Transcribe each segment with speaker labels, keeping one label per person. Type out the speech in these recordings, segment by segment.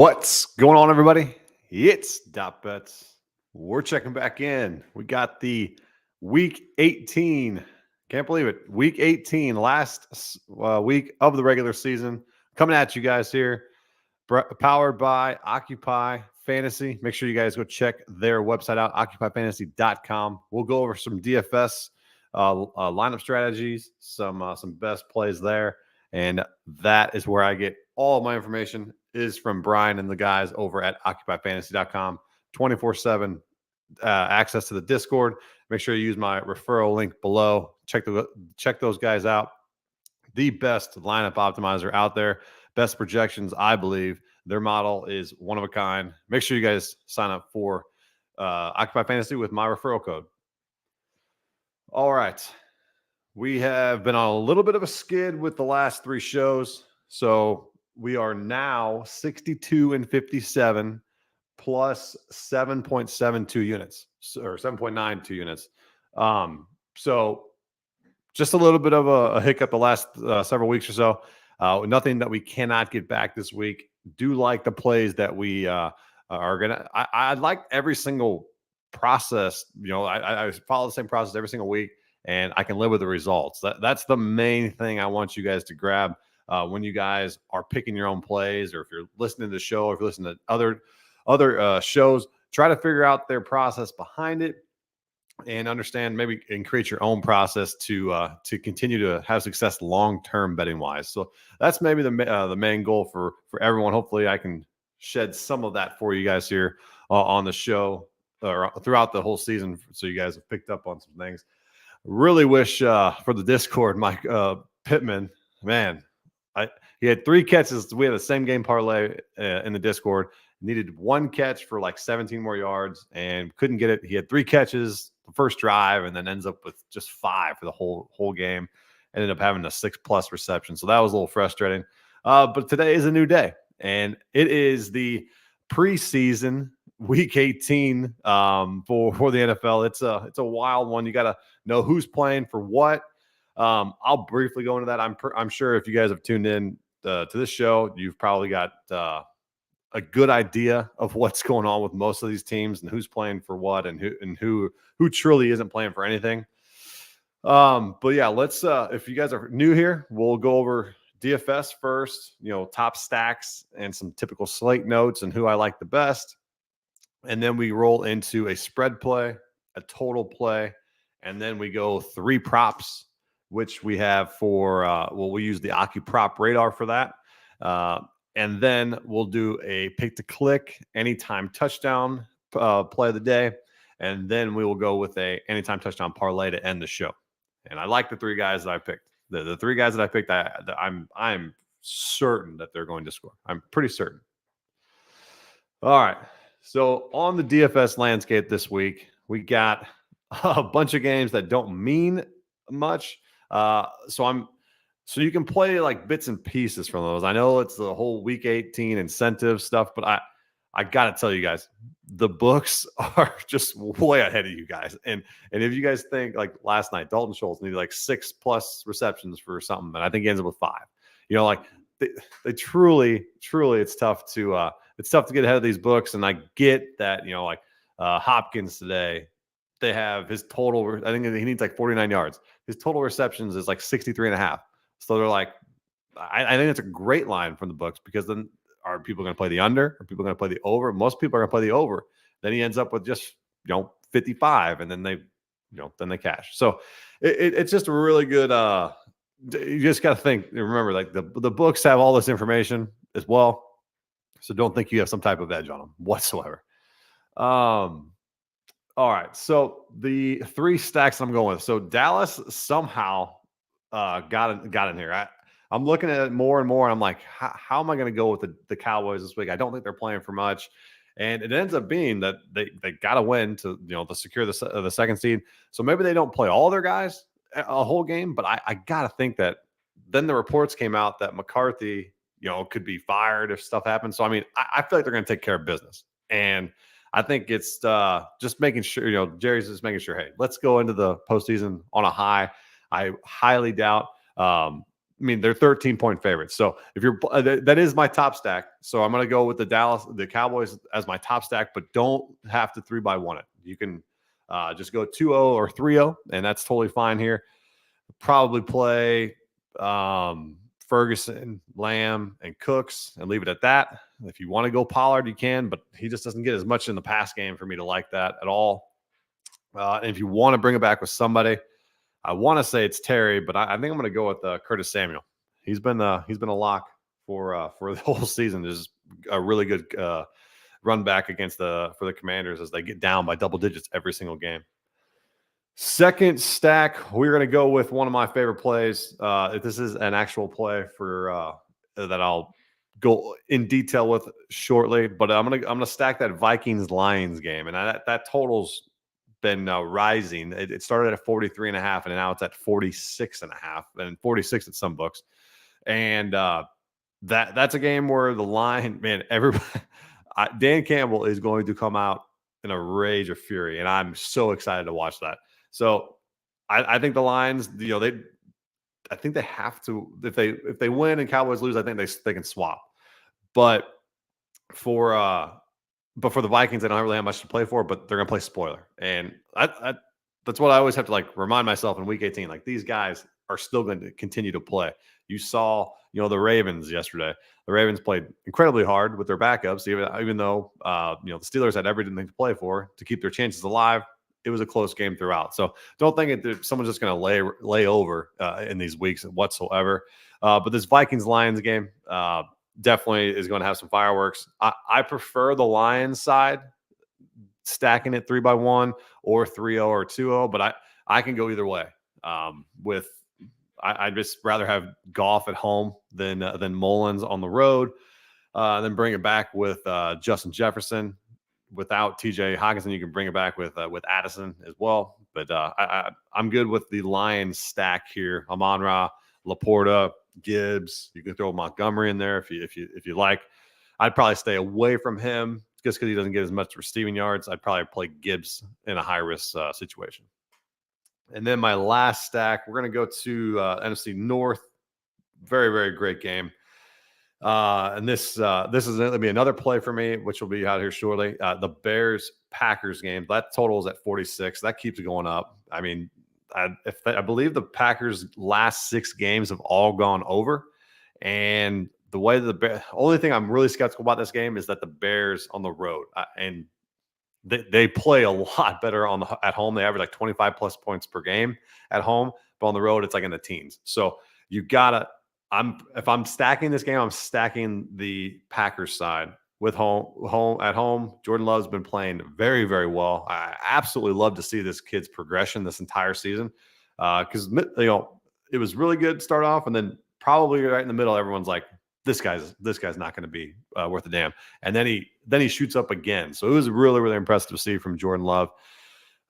Speaker 1: What's going on, everybody? It's Dot Bets. We're checking back in. We got the week 18. Can't believe it. Week 18, last week of the regular season. Coming at you guys here. Powered by Occupy Fantasy. Make sure you guys go check their website out, occupyfantasy.com. We'll go over some DFS lineup strategies, some best plays there. And that is where I get all of my information is from Brian and the guys over at occupyfantasy.com. 24/7 access to the Discord. Make sure you use my referral link below. Check those guys out. The best lineup optimizer out there. Best projections, I believe. Their model is one of a kind. Make sure you guys sign up for Occupy Fantasy with my referral code. All right. We have been on a little bit of a skid with the last three shows. So we are now 62-57 plus 7.72 units or 7.92 units. So just a little bit of a hiccup the last several weeks or so. Nothing that we cannot get back this week. Do like the plays that we are gonna. I like every single process. I follow the same process every single week, and I can live with the results. That's the main thing I want you guys to grab when you guys are picking your own plays, or if you're listening to the show, or if you're listening to other shows. Try to figure out their process behind it, and understand maybe and create your own process to continue to have success long-term betting wise. So that's maybe the main goal for everyone. Hopefully I can shed some of that for you guys here on the show or throughout the whole season. So you guys have picked up on some things. Really wish for the Discord, Mike Pittman, man, he had 3 catches. We had the same game parlay in the Discord. Needed 1 catch for like 17 more yards and couldn't get it. He had 3 catches the first drive and then ends up with just 5 for the whole game. Ended up having a 6+ reception. So that was a little frustrating. But today is a new day, and it is the preseason week 18 for the NFL. It's a wild one. You got to know who's playing for what. I'll briefly go into that. I'm sure if you guys have tuned in to this show, you've probably got a good idea of what's going on with most of these teams and who's playing for what and who truly isn't playing for anything. But yeah, let's if you guys are new here, we'll go over DFS first, top stacks and some typical slate notes and who I like the best. And then we roll into a spread play, a total play, and then we go 3 props, which we have for we use the AccuProp radar for that. And then we'll do a pick to click anytime touchdown play of the day. And then we will go with a anytime touchdown parlay to end the show. And I like the 3 guys that I picked. The 3 guys that I picked, I'm certain that they're going to score. I'm pretty certain. All right. So on the DFS landscape this week, we got a bunch of games that don't mean much. So you can play like bits and pieces from those. I know it's the whole week 18 incentive stuff, but I got to tell you guys, the books are just way ahead of you guys. And if you guys think like last night, Dalton Schultz needed like 6+ receptions for something, and I think he ends up with 5. They truly, it's tough to get ahead of these books. And I get that, Hopkins today, they have his total. I think he needs like 49 yards. His total receptions is like 63.5. So they're like, I think it's a great line from the books, because then are people going to play the under? Are people going to play the over? Most people are going to play the over. Then he ends up with just 55, and then they cash. So it's just a really good. You just got to remember, like the books have all this information as well. So don't think you have some type of edge on them whatsoever. All right. So the 3 stacks I'm going with. So Dallas somehow got in here. I'm looking at it more and more. And I'm like, how am I going to go with the Cowboys this week? I don't think they're playing for much. And it ends up being that they got to win to secure the second seed. So maybe they don't play all their guys a whole game. But I got to think that then the reports came out that McCarthy, could be fired if stuff happens. So, I mean, I feel like they're going to take care of business. And I think it's just making sure, Jerry's just making sure, hey, let's go into the postseason on a high. I highly doubt mean, they're 13-point favorites. So if you're that is my top stack. So I'm going to go with the Cowboys as my top stack, but don't have to 3-by-1 it. You can just go 2-0 or 3-0, and that's totally fine here. Probably play Ferguson, Lamb, and Cooks and leave it at that. If you want to go Pollard, you can, but he just doesn't get as much in the pass game for me to like that at all. And if you want to bring it back with somebody, I want to say it's Terry, but I think I'm going to go with Curtis Samuel. He's been a lock for the whole season. There's a really good run back for the Commanders as they get down by double digits every single game. Second stack, we're going to go with one of my favorite plays. This is an actual play for that I'll go in detail with shortly, but I'm gonna stack that Vikings Lions game, and that total's been rising. It started at 43.5, and now it's at 46.5, and 46 at some books. And that's a game where the line, man, everybody, Dan Campbell is going to come out in a rage of fury, and I'm so excited to watch that. So I think the Lions, I think they have to, if they win and Cowboys lose, I think they can swap. But for the Vikings, they don't really have much to play for, but they're gonna play spoiler, and that's what I always have to remind myself in Week 18. Like, these guys are still going to continue to play. You saw, the Ravens yesterday. The Ravens played incredibly hard with their backups, even though the Steelers had everything to play for to keep their chances alive. It was a close game throughout. So don't think that someone's just going to lay over in these weeks whatsoever. But this Vikings-Lions game definitely is going to have some fireworks. I prefer the Lions side, stacking it 3-by-1 or 3-0 or 2-0, but I can go either way. I'd just rather have Goff at home than Mullins on the road. Then bring it back with Justin Jefferson. Without TJ Hawkinson, you can bring it back with Addison as well. But I'm good with the Lions stack here. Amon-Ra, Laporta, Gibbs. You can throw Montgomery in there if you like. I'd probably stay away from him just because he doesn't get as much receiving yards. I'd probably play Gibbs in a high risk situation. And then my last stack, we're going to go to NFC North. Very, very great game. And this is going to be another play for me, which will be out here shortly. The Bears-Packers game, that total is at 46. That keeps going up. I mean, I believe the Packers' last 6 games have all gone over. And the way that only thing I'm really skeptical about this game is that the Bears on the road, and they play a lot better at home. They average like 25 plus points per game at home, but on the road, it's like in the teens. So you gotta, if I'm stacking this game, I'm stacking the Packers side with at home. Jordan Love's been playing very, very well. I absolutely love to see this kid's progression this entire season. Because it was really good to start off, and then probably right in the middle, everyone's like, this guy's not going to be worth a damn. And then he shoots up again. So it was really, really impressive to see from Jordan Love.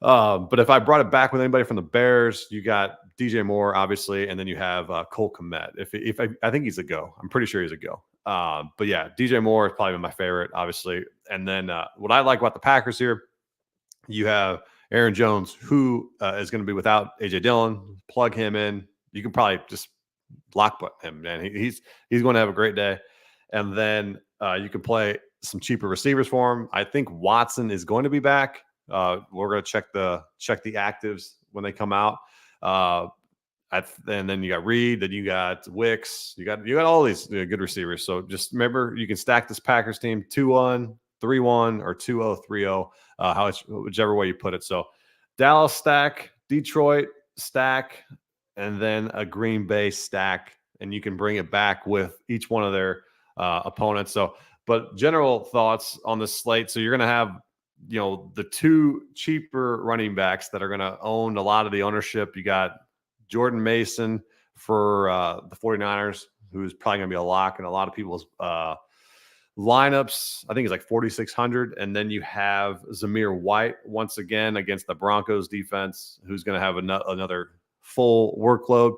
Speaker 1: But if I brought it back with anybody from the Bears, you got DJ Moore, obviously, and then you have Cole Kmet. I think he's a go. I'm pretty sure he's a go. But yeah, DJ Moore is probably my favorite, obviously. And then what I like about the Packers here, you have Aaron Jones, who is going to be without AJ Dillon. Plug him in. You can probably just lock put him, man. He's going to have a great day. And then you can play some cheaper receivers for him. I think Watson is going to be back. We're going to check the actives when they come out. And then you got Reed, then you got Wicks, you got all these good receivers. So just remember, you can stack this Packers team 2-1, 3-1, or 2-0, 3-0, whichever way you put it. So Dallas stack, Detroit stack, and then a Green Bay stack, and you can bring it back with each one of their opponents. So, but general thoughts on this slate. So you're going to have, the 2 cheaper running backs that are going to own a lot of the ownership. You got Jordan Mason for the 49ers, who's probably going to be a lock in a lot of people's lineups. I think it's like 4,600. And then you have Zamir White once again against the Broncos defense, who's going to have another full workload.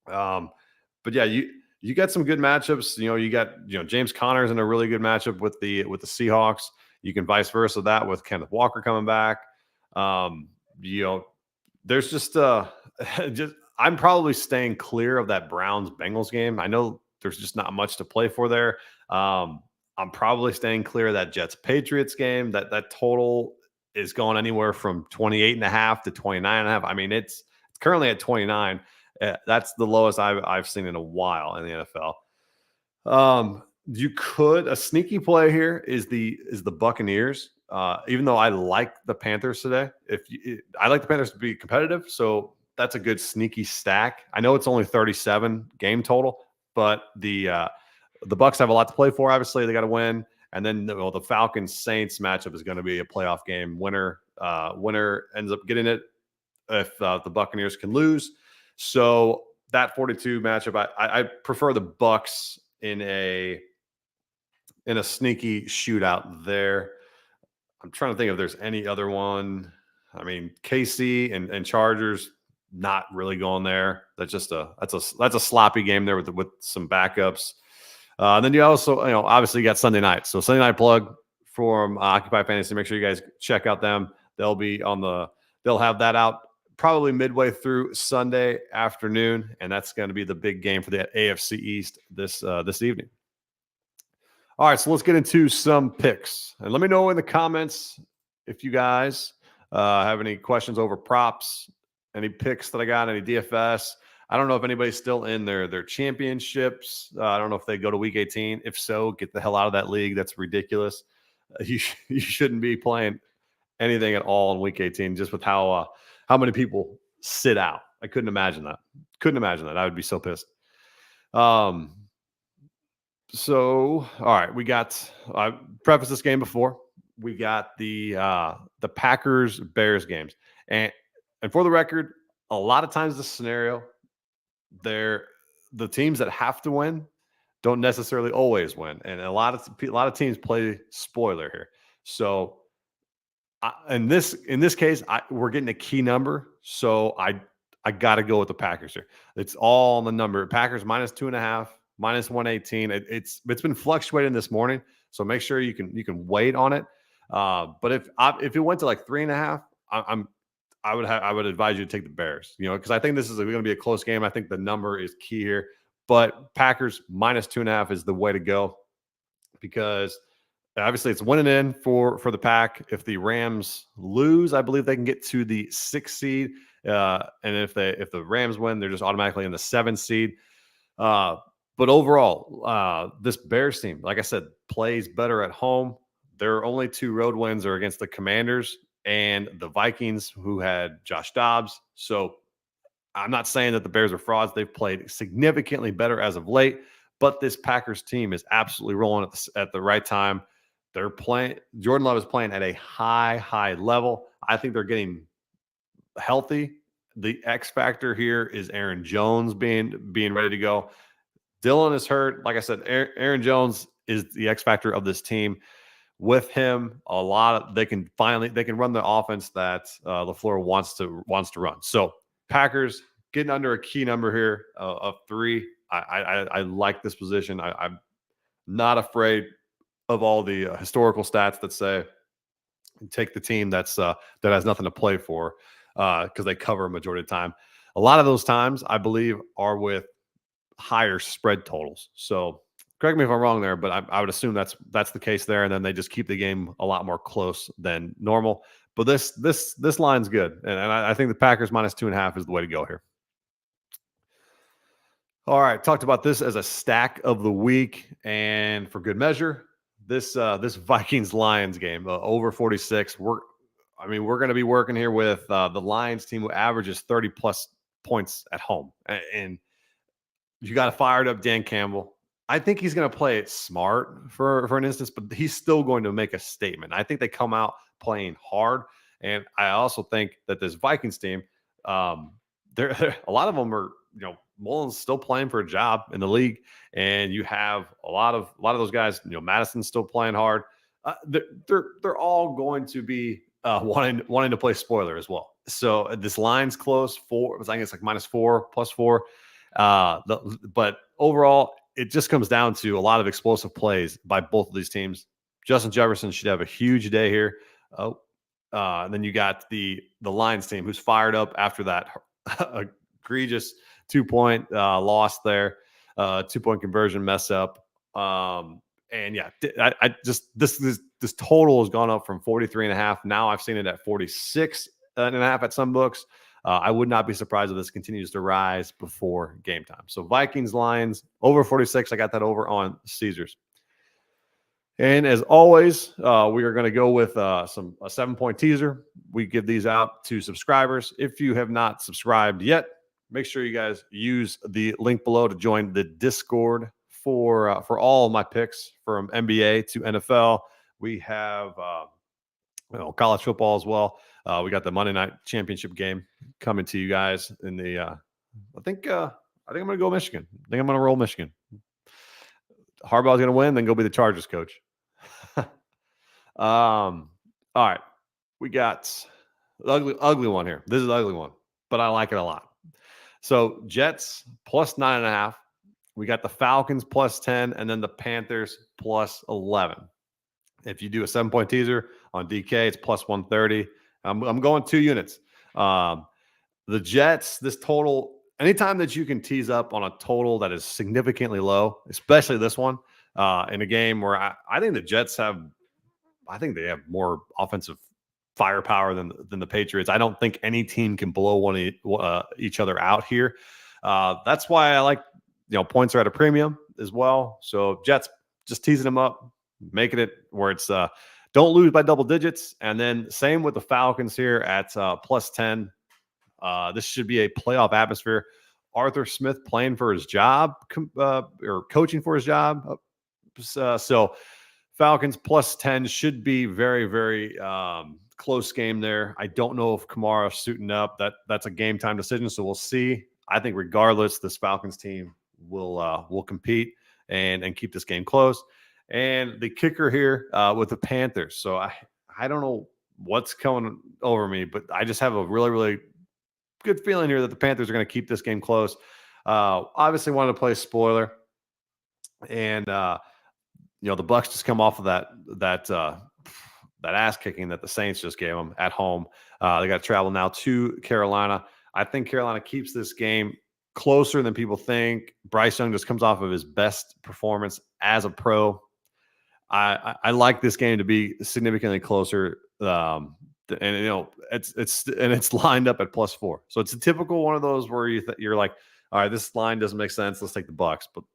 Speaker 1: But yeah, you got some good matchups. You got James Conner's in a really good matchup with the Seahawks. You can vice versa that with Kenneth Walker coming back. There's just I'm probably staying clear of that Browns Bengals game. I know there's just not much to play for there. I'm probably staying clear of that Jets Patriots game. That total is going anywhere from 28.5 to 29.5. I mean, it's currently at 29. That's the lowest I've seen in a while in the NFL. You could, a sneaky play here is the Buccaneers. Even though I like the Panthers today, I like the Panthers to be competitive, so that's a good sneaky stack. I know it's only 37 game total, but the Bucks have a lot to play for. Obviously, they got to win, and then the Falcons Saints matchup is going to be a playoff game. Winner ends up getting it if the Buccaneers can lose. So that 42 matchup, I prefer the Bucks in a sneaky shootout there. I'm trying to think if there's any other one. I mean, KC and Chargers not really going there. That's a sloppy game there with some backups. Then you also, obviously you got Sunday night. So Sunday night plug from Occupy Fantasy. Make sure you guys check out them. They'll have that out probably midway through Sunday afternoon, and that's going to be the big game for the AFC East this evening. All right, so let's get into some picks. And let me know in the comments if you guys have any questions over props, any picks that I got, any DFS. I don't know if anybody's still in their championships. I don't know if they go to week 18. If so, get the hell out of that league. That's ridiculous. You shouldn't be playing anything at all in week 18, just with how many people sit out. I couldn't imagine that. I would be so pissed. So, all right, I prefaced this game before. We got the Packers Bears games, and for the record, a lot of times the scenario, the teams that have to win don't necessarily always win, and a lot of teams play spoiler here. So, in this case, we're getting a key number, so I got to go with the Packers here. It's all on the number. Packers -2.5. -118. It's been fluctuating this morning, so make sure you can wait on it. But if it went to like 3.5, I would advise you to take the Bears. Because I think this is going to be a close game. I think the number is key here, but Packers -2.5 is the way to go because obviously it's winning in for the Pack. If the Rams lose, I believe they can get to the 6th seed, and if the Rams win, they're just automatically in the 7th seed. But overall, this Bears team, like I said, plays better at home. Their only 2 road wins are against the Commanders and the Vikings, who had Josh Dobbs. So I'm not saying that the Bears are frauds. They've played significantly better as of late, but this Packers team is absolutely rolling at the right time. They're playing. Jordan Love is playing at a high level. I think they're getting healthy. The X factor here is Aaron Jones being ready to go. Dylan is hurt. Like I said, Aaron Jones is the X factor of this team. With him, they can run the offense that LaFleur wants to run. So Packers getting under a key number here of 3. I like this position. I'm not afraid of all the historical stats that say take the team that has nothing to play for because they cover a majority of the time. A lot of those times, I believe, are with higher spread totals. So correct me if I'm wrong there, but I would assume that's the case there. And then they just keep the game a lot more close than normal. But this line's good. And I think the Packers -2.5 is the way to go here. All right. Talked about this as a stack of the week. And for good measure, this Vikings Lions game over 46. We're going to be working here with the Lions team who averages 30 plus points at home. And you got a fired up Dan Campbell. I think he's going to play it smart for an instance, but he's still going to make a statement. I think they come out playing hard, and I also think that this Vikings team, a lot of them are, Mullen's still playing for a job in the league, and you have a lot of those guys. Madison's still playing hard. They're all going to be wanting to play spoiler as well. So this line's close. 4. I think it's like -4 +4. But overall, it just comes down to a lot of explosive plays by both of these teams. Justin Jefferson should have a huge day here. And then you got the Lions team who's fired up after that egregious 2-point loss there, 2-point conversion mess up. And yeah, I just this total has gone up from 43.5. Now I've seen it at 46.5 at some books. I would not be surprised if this continues to rise before game time. So Vikings, Lions, over 46. I got that over on Caesars. And as always, we are going to go with a 7-point teaser. We give these out to subscribers. If you have not subscribed yet, make sure you guys use the link below to join the Discord for all of my picks from NBA to NFL. We have college football as well. We got the Monday night championship game coming to you guys in the. I think I'm going to go Michigan. I think I'm going to roll Michigan. Harbaugh's going to win, then go be the Chargers coach. All right, we got the ugly one here. This is the ugly one, but I like it a lot. So Jets plus 9.5. We got the Falcons plus 10, and then the Panthers plus 11. If you do a 7-point teaser on DK, it's plus 130. I'm going 2 units. The Jets, this total, anytime that you can tease up on a total that is significantly low, especially this one, in a game where I think the Jets have, I think they have more offensive firepower than the Patriots. I don't think any team can blow each other out here. That's why I like, points are at a premium as well. So Jets, just teasing them up, making it where it's don't lose by double digits. And then same with the Falcons here at plus 10. This should be a playoff atmosphere. Arthur Smith playing for his job or coaching for his job. So Falcons plus 10 should be very, very close game there. I don't know if Kamara's suiting up. That's a game time decision, so we'll see. I think regardless, this Falcons team will compete and keep this game close. And the kicker here with the Panthers. So I don't know what's coming over me, but I just have a really, really good feeling here that the Panthers are going to keep this game close. Obviously wanted to play spoiler. And the Bucs just come off of that ass kicking that the Saints just gave them at home. They got to travel now to Carolina. I think Carolina keeps this game closer than people think. Bryce Young just comes off of his best performance as a pro. I like this game to be significantly closer. And it's lined up at plus 4. So it's a typical one of those where you're like, all right, this line doesn't make sense. Let's take the Bucs, but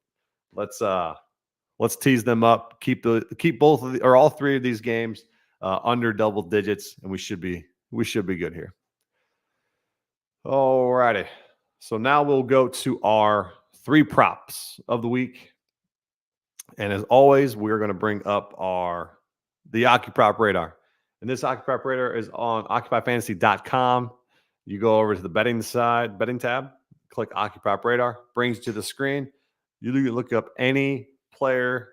Speaker 1: let's tease them up. Keep both of all 3 of these games under double digits, and we should be good here. All righty. So now we'll go to our 3 props of the week. And as always, we're going to bring up the OccuProp Radar. And this OccuProp Radar is on OccupyFantasy.com. You go over to the betting tab, click OccuProp Radar, brings you to the screen. You look up any player,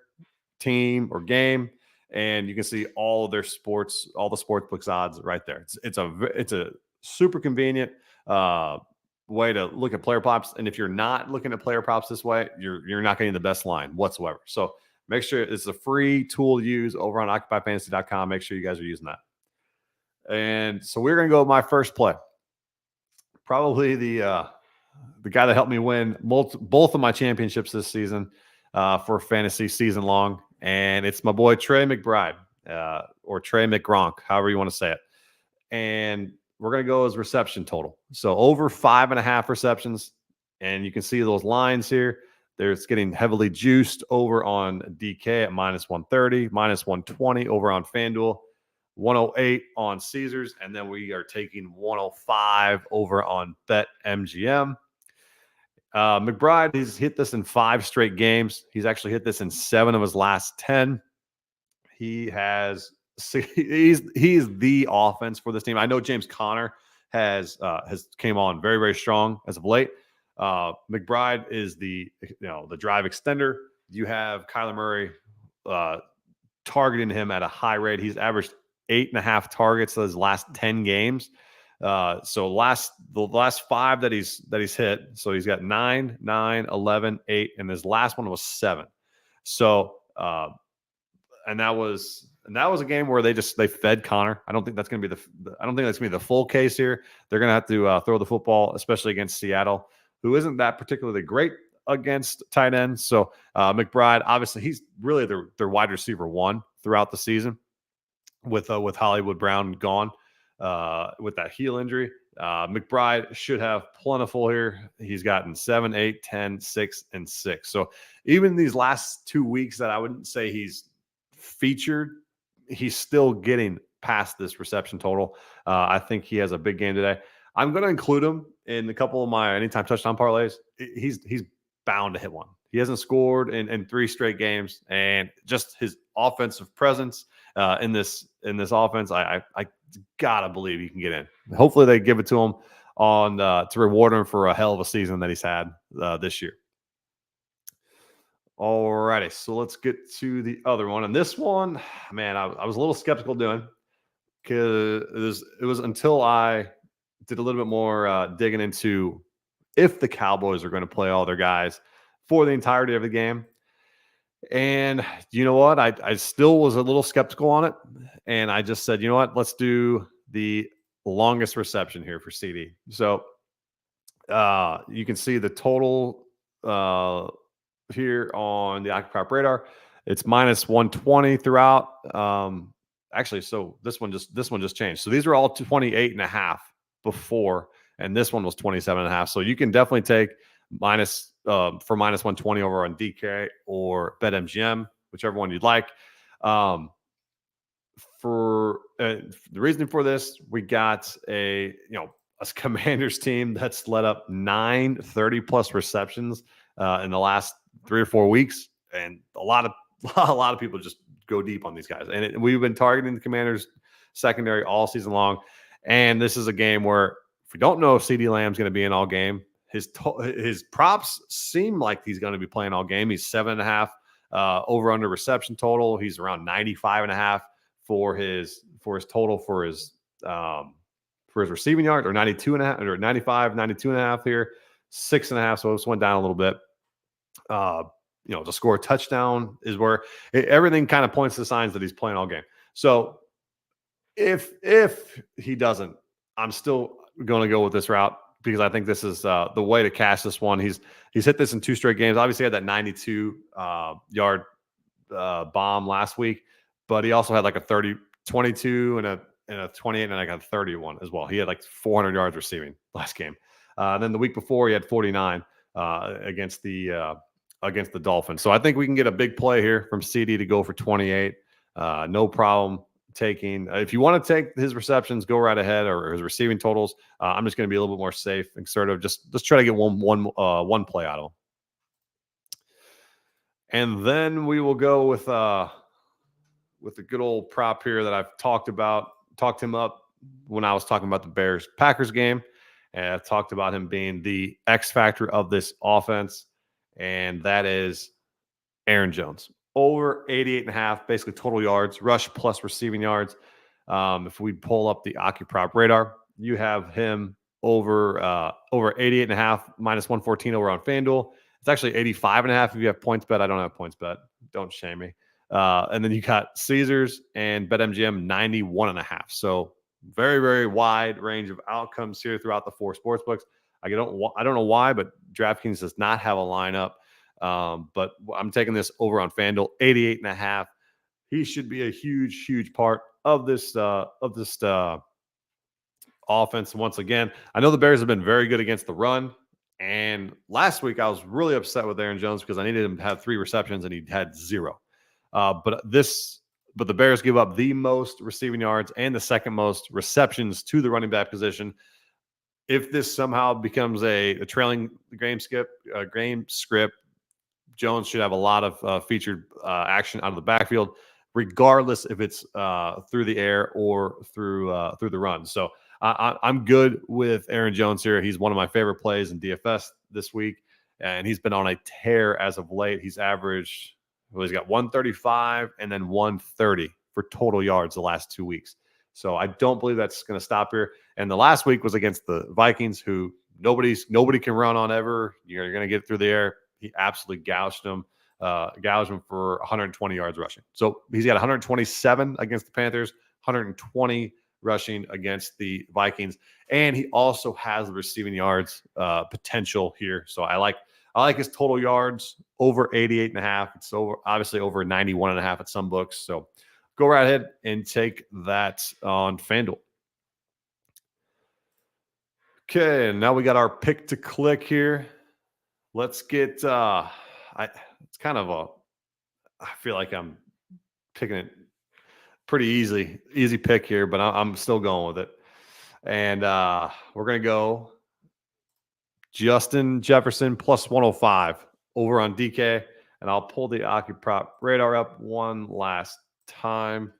Speaker 1: team, or game, and you can see all of their sports, all the sportsbooks odds right there. It's a super convenient way to look at player props. And if you're not looking at player props this way, you're not getting the best line whatsoever. So make sure it's a free tool to use over on OccupyFantasy.com. Make sure you guys are using that. And so we're going to go with my first play. Probably the guy that helped me win both of my championships this season for fantasy season long. And it's my boy Trey McBride or Trey McGronk, however you want to say it. And we're going to go as reception total. So over 5.5 receptions. And you can see those lines here. It's getting heavily juiced over on DK at minus 130, minus 120 over on FanDuel, 108 on Caesars. And then we are taking 105 over on BetMGM. McBride, he's hit this in 5 straight games. He's actually hit this in 7 of his last 10. He's the offense for this team. I know James Conner has came on very, very strong as of late. McBride is the drive extender. You have Kyler Murray targeting him at a high rate. He's averaged 8.5 targets in his last 10 games. So the last 5 that he's hit. So he's got 9, 11, 8, and his last one was 7. So and that was And that was a game where they fed Connor. I don't think that's going to be I don't think that's going to be the full case here. They're going to have to throw the football, especially against Seattle, who isn't that particularly great against tight ends. So McBride, obviously, he's really their wide receiver one throughout the season with Hollywood Brown gone with that heel injury. McBride should have plentiful here. He's gotten 7, 8, 10, 6, and 6. So even these last 2 weeks that I wouldn't say he's featured, he's still getting past this reception total. I think he has a big game today. I'm going to include him in a couple of my anytime touchdown parlays. He's bound to hit one. He hasn't scored in 3 straight games, and just his offensive presence in this offense, I gotta believe he can get in. Hopefully, they give it to him on to reward him for a hell of a season that he's had this year. All righty, so let's get to the other one. And this one, man, I was a little skeptical doing because it was until I did a little bit more digging into if the Cowboys are going to play all their guys for the entirety of the game. And you know what? I still was a little skeptical on it. And I just said, you know what? Let's do the longest reception here for CD. So you can see the total here on the OccuProp radar. It's minus 120 throughout. Actually, so this one just changed. So these are all 28.5 before, and this one was 27.5. So you can definitely take minus for minus 120 over on DK or BetMGM, whichever one you'd like. For the reasoning for this, we got a Commanders team that's let up 9 30+ receptions in the last 3 or 4 weeks, and a lot of people just go deep on these guys. And we've been targeting the Commanders secondary all season long, and this is a game where if we don't know if CeeDee Lamb's going to be in all game, his props seem like he's going to be playing all game. He's 7.5 over under reception total. He's around 95.5 for his total for his receiving yards, or 92.5 or 95, 92.5 here, 6.5. So this went down a little bit. To score a touchdown is where everything kind of points to signs that he's playing all game. So if he doesn't, I'm still going to go with this route because I think this is the way to cash this one. He's hit this in 2 straight games. Obviously, he had that 92 yard bomb last week, but he also had like a 22 and a 28 and like a 31 as well. He had like 400 yards receiving last game. Then the week before, he had 49 against the Dolphins. So I think we can get a big play here from CD to go for 28. No problem taking. If you want to take his receptions, go right ahead, or his receiving totals. I'm just going to be a little bit more safe and sort of just try to get one play out of him. And then we will go with the good old prop here that I've talked him up when I was talking about the Bears-Packers game. And I've talked about him being the X factor of this offense. And that is Aaron Jones. Over 88.5, basically total yards, rush plus receiving yards. If we pull up the OccuProp radar, you have him over 88.5, minus 114 over on FanDuel. It's actually 85.5 if you have points bet. I don't have points bet. Don't shame me. And then you got Caesars and BetMGM 91.5. So very, very wide range of outcomes here throughout the 4 sports books. I don't know why, but DraftKings does not have a lineup. But I'm taking this over on FanDuel, 88.5. He should be a huge, huge part of this offense. Once again, I know the Bears have been very good against the run. And last week I was really upset with Aaron Jones because I needed him to have 3 receptions and he had 0. But the Bears give up the most receiving yards and the second most receptions to the running back position. If this somehow becomes a trailing game script, Jones should have a lot of featured action out of the backfield, regardless if it's through the air or through the run. So I'm good with Aaron Jones here. He's one of my favorite plays in DFS this week, and he's been on a tear as of late. He's averaged, he's got 135 and then 130 for total yards the last 2 weeks. So I don't believe that's going to stop here. And the last week was against the Vikings, who nobody can run on ever. You're going to get through the air. He absolutely gouged them. gouged him for 120 yards rushing. So he's got 127 against the Panthers, 120 rushing against the Vikings, and he also has the receiving yards potential here. So I like his total yards over 88.5. It's obviously over 91.5 at some books. So go right ahead and take that on FanDuel. Okay, and now we got our pick to click here. Let's get it's kind of I feel like I'm picking it pretty easy pick here, but I'm still going with it. And we're gonna go Justin Jefferson plus 105 over on DK, and I'll pull the OccuProp radar up one last time.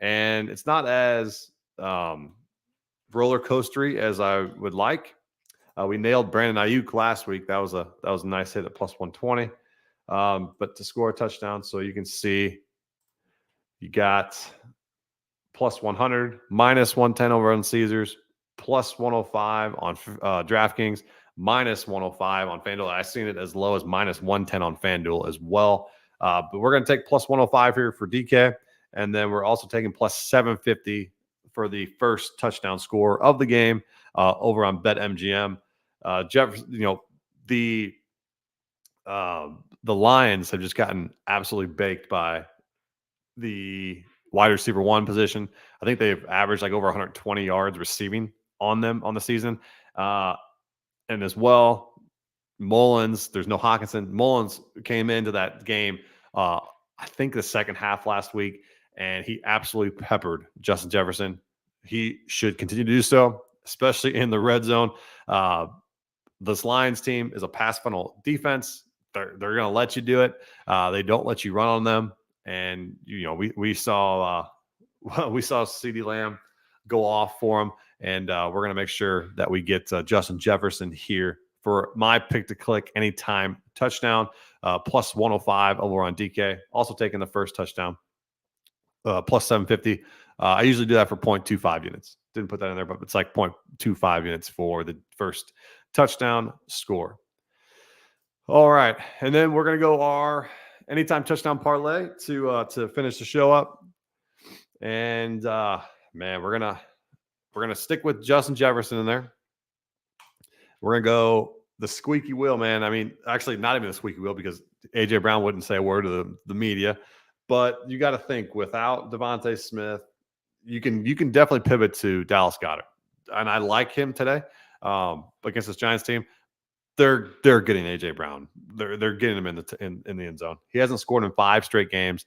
Speaker 1: And it's not as roller coastery as I would like. We nailed Brandon Ayuk last week. That was a nice hit at plus 120. But to score a touchdown, so you can see you got plus 100, minus 110 over on Caesars, plus 105 on DraftKings, minus 105 on FanDuel. I've seen it as low as minus 110 on FanDuel as well. But we're going to take plus 105 here for DK. And then we're also taking plus 750 for the first touchdown score of the game over on BetMGM. Jefferson, the Lions have just gotten absolutely baked by the wide receiver one position. I think they've averaged like over 120 yards receiving on them on the season. And as well, Mullins, there's no Hawkinson. Mullins came into that game, I think the second half last week, and he absolutely peppered Justin Jefferson. He should continue to do so, especially in the red zone. This Lions team is a pass funnel defense. They're going to let you do it. They don't let you run on them. And we saw CeeDee Lamb go off for him, and we're going to make sure that we get Justin Jefferson here for my pick to click anytime touchdown, plus 105 over on DK. Also taking the first touchdown, plus 750. I usually do that for 0.25 units. Didn't put that in there, but it's like 0.25 units for the first touchdown score. All right, and then we're going to go our anytime touchdown parlay to finish the show up. And man, we're gonna stick with Justin Jefferson in there. We're gonna go the squeaky wheel, man. I mean, actually, not even the squeaky wheel because AJ Brown wouldn't say a word to the media. But you got to think, without Devontae Smith, you can definitely pivot to Dallas Goedert, and I like him today against this Giants team. They're getting AJ Brown. They're getting him in the end zone. He hasn't scored in 5 straight games.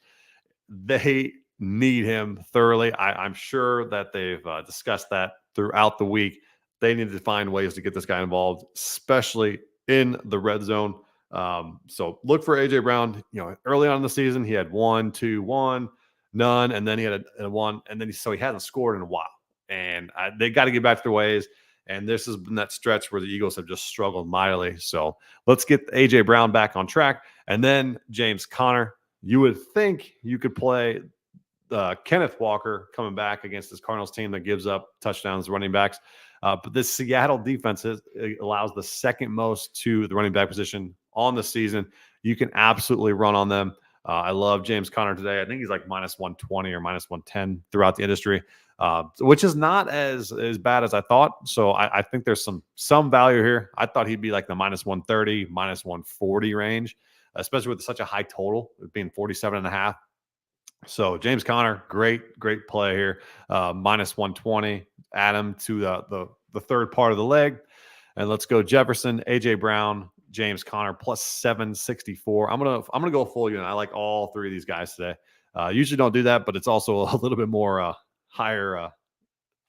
Speaker 1: They need him thoroughly. I'm sure that they've discussed that throughout the week. They need to find ways to get this guy involved, especially in the red zone. So look for AJ Brown. Early on in the season, he had 1, 2, 1, none, and then he had a 1, and then he hasn't scored in a while. And they got to get back to their ways. And this has been that stretch where the Eagles have just struggled mightily. So let's get AJ Brown back on track, and then James Conner. You would think you could play Kenneth Walker coming back against this Cardinals team that gives up touchdowns to running backs. But this Seattle defense allows the second most to the running back position on the season. You can absolutely run on them. I love James Conner today. I think he's like minus 120 or minus 110 throughout the industry, which is not as bad as I thought. So I think there's some value here. I thought he'd be like the minus 130, minus 140 range, especially with such a high total, being 47.5. So James Conner, great play here. Minus 120, add him to the third part of the leg. And let's go Jefferson, AJ Brown, James Conner, plus 764. I'm gonna go full unit. I like all 3 of these guys today. Usually don't do that, but it's also a little bit more higher up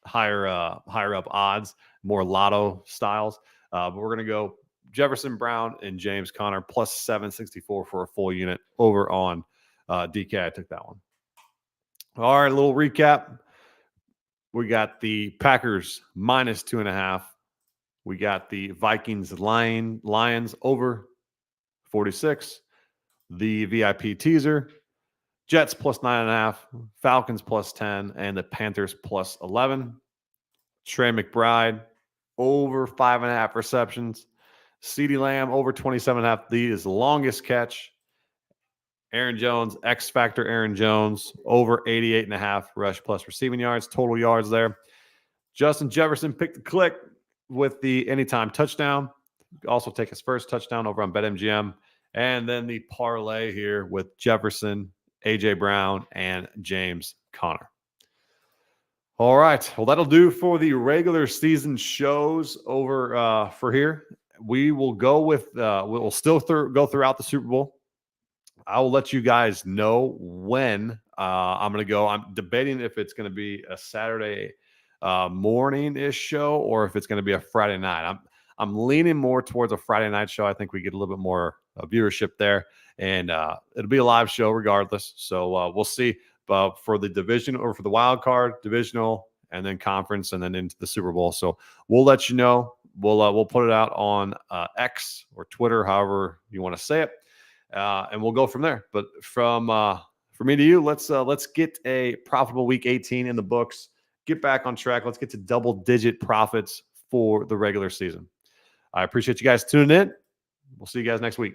Speaker 1: odds, more lotto styles. But we're gonna go Jefferson, Brown, and James Conner plus 764 for a full unit over on DK. I took that one. All right, a little recap. We got the Packers minus 2.5. We got the Vikings Lions over 46. The VIP teaser, Jets plus 9.5, Falcons plus 10, and the Panthers plus 11. Trey McBride over 5.5 receptions. CeeDee Lamb over 27.5. The longest catch. Aaron Jones, X Factor Aaron Jones, over 88.5 rush plus receiving yards, total yards there. Justin Jefferson picked the click with the anytime touchdown. Also take his first touchdown over on BetMGM. And then the parlay here with Jefferson, A.J. Brown, and James Conner. All right. Well, that'll do for the regular season shows over for here. We will go with, we'll still go throughout the Super Bowl. I will let you guys know when I'm going to go. I'm debating if it's going to be a Saturday morning-ish show or if it's going to be a Friday night. I'm leaning more towards a Friday night show. I think we get a little bit more viewership there, and it'll be a live show regardless. So we'll see. But for the division or for the wild card, divisional, and then conference, and then into the Super Bowl. So we'll let you know. We'll put it out on X or Twitter, however you want to say it. And we'll go from there. But from me to you, let's get a profitable week 18 in the books. Get back on track. Let's get to double-digit profits for the regular season. I appreciate you guys tuning in. We'll see you guys next week.